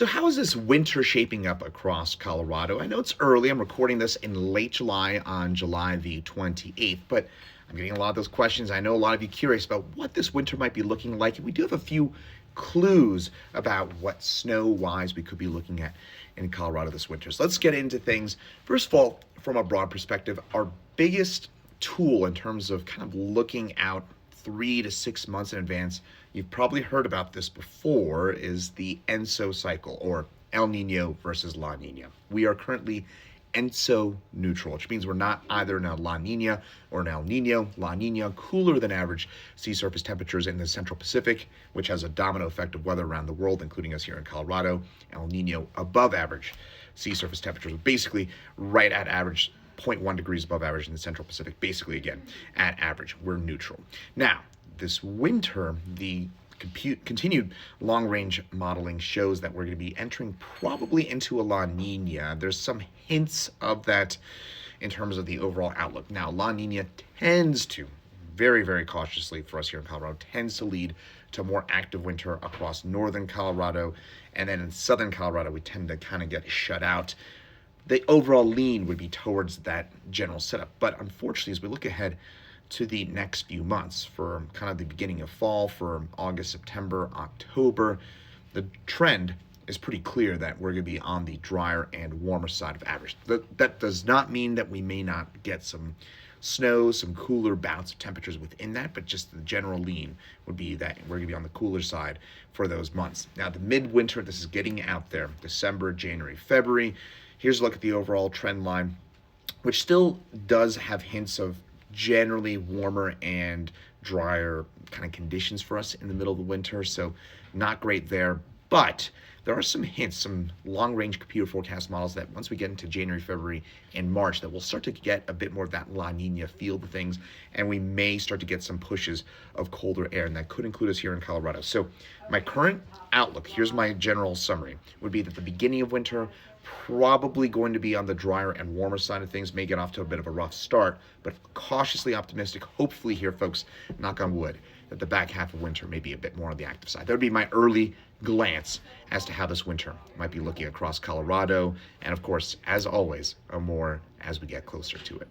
So how is this winter shaping up across Colorado? I know it's early. I'm recording this in late July on July the 28th, but I'm getting a lot of those questions. I know a lot of you curious about what this winter might be looking like. And we do have a few clues about what snow-wise we could be looking at in Colorado this winter. So let's get into things. First of all, from a broad perspective, our biggest tool in terms of kind of looking out 3 to 6 months in advance, you've probably heard about this before, is the ENSO cycle, or El Nino versus La Nina. We are currently ENSO neutral, which means we're not either in a La Nina or an El Nino. La Nina, cooler than average sea surface temperatures in the Central Pacific, which has a domino effect of weather around the world, including us here in Colorado. El Nino, above average sea surface temperatures, basically right at average, zero point 0.1 degrees above average in the Central Pacific, basically again at average. We're neutral. Now, this winter, the continued long-range modeling shows that we're going to be entering probably into a La Nina. There's some hints of that in terms of the overall outlook. Now, La Nina tends to, very, very cautiously for us here in Colorado, tends to lead to a more active winter across northern Colorado, and then in southern Colorado, we tend to kind of get shut out. The overall lean would be towards that general setup. But unfortunately, as we look ahead to the next few months, for kind of the beginning of fall, for August, September, October, the trend is pretty clear that we're going to be on the drier and warmer side of average. That does not mean that we may not get some snow, some cooler bouts of temperatures within that, but just the general lean would be that we're going to be on the cooler side for those months. Now, the midwinter, this is getting out there, December, January, February. Here's a look at the overall trend line, which still does have hints of generally warmer and drier kind of conditions for us in the middle of the winter, so not great there. But there are some hints, some long-range computer forecast models that once we get into January, February, and March, that we'll start to get a bit more of that La Nina feel to things, and we may start to get some pushes of colder air, and that could include us here in Colorado. So my current outlook, here's my general summary, would be that the beginning of winter, probably going to be on the drier and warmer side of things, may get off to a bit of a rough start, but cautiously optimistic, hopefully here, folks, knock on wood, that the back half of winter may be a bit more on the active side. That would be my early glance as to how this winter might be looking across Colorado, and of course, as always, more as we get closer to it.